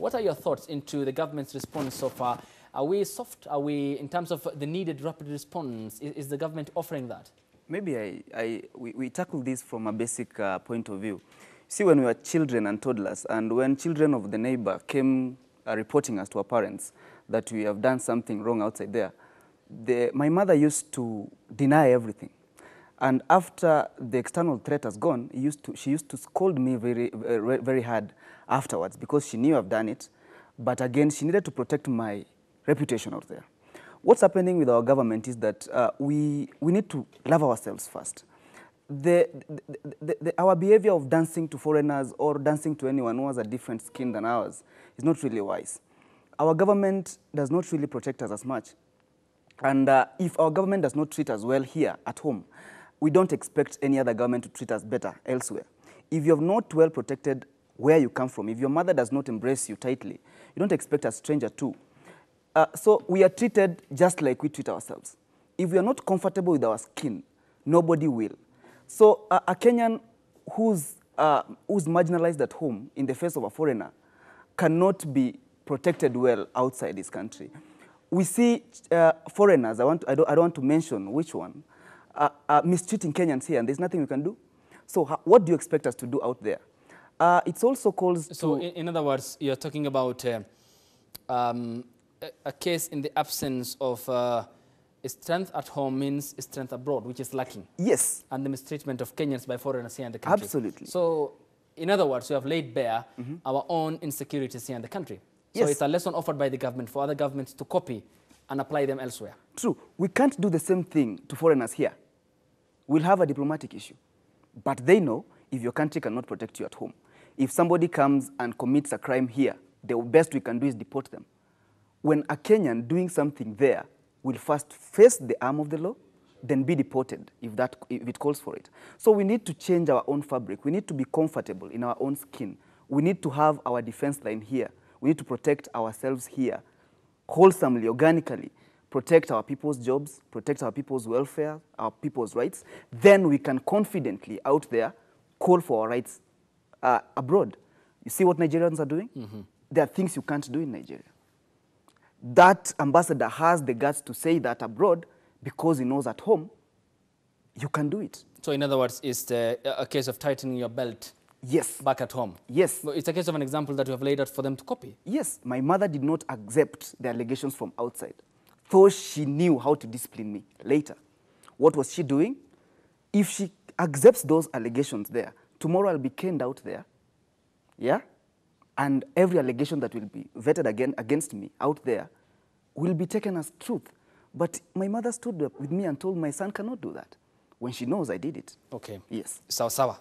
What are your thoughts into the government's response so far? Are we soft? Are we, in terms of the needed rapid response, is the government offering that? Maybe we tackle this from a basic point of view. See, when we were children and toddlers, and when children of the neighbor came reporting us to our parents that we have done something wrong outside there, my mother used to deny everything. And after the external threat has gone, she used to scold me very hard afterwards because she knew I've done it. But again, she needed to protect my reputation out there. What's happening with our government is that we need to love ourselves first. Our behavior of dancing to foreigners or dancing to anyone who has a different skin than ours is not really wise. Our government does not really protect us as much. And if our government does not treat us well here at home, we don't expect any other government to treat us better elsewhere. If you're not well protected where you come from, if your mother does not embrace you tightly, you don't expect a stranger too. So we are treated just like we treat ourselves. If we are not comfortable with our skin, nobody will. So a Kenyan who's marginalized at home in the face of a foreigner cannot be protected well outside this country. We see foreigners, I don't want to mention which one, mistreating Kenyans here, and there's nothing we can do. So what do you expect us to do out there? It's also calls to... So in other words, you're talking about a case in the absence of strength at home means strength abroad, which is lacking. Yes. And the mistreatment of Kenyans by foreigners here in the country. Absolutely. So in other words, we have laid bare our own insecurities here in the country. So Yes. it's a lesson offered by the government for other governments to copy and apply them elsewhere. True. We can't do the same thing to foreigners here. We'll have a diplomatic issue. But they know if your country cannot protect you at home. If somebody comes and commits a crime here, the best we can do is deport them. When a Kenyan doing something there will first face the arm of the law, then be deported if it calls for it. So we need to change our own fabric. We need to be comfortable in our own skin. We need to have our defense line here. We need to protect ourselves here, wholesomely, organically, protect our people's jobs, protect our people's welfare, our people's rights. Then we can confidently out there call for our rights abroad. You see what Nigerians are doing? There are things you can't do in Nigeria. That ambassador has the guts to say that abroad because he knows at home you can do it. So in other words, it's a case of tightening your belt. Yes. Back at home. Yes. It's a case of an example that you have laid out for them to copy. Yes. My mother did not accept the allegations from outside, though she knew how to discipline me later. What was she doing? If she accepts those allegations there, tomorrow I'll be canned out there. Yeah? And every allegation that will be vetted against me out there will be taken as truth. But my mother stood up with me and told my son cannot do that when she knows I did it. Okay. Yes. Sawa sawa.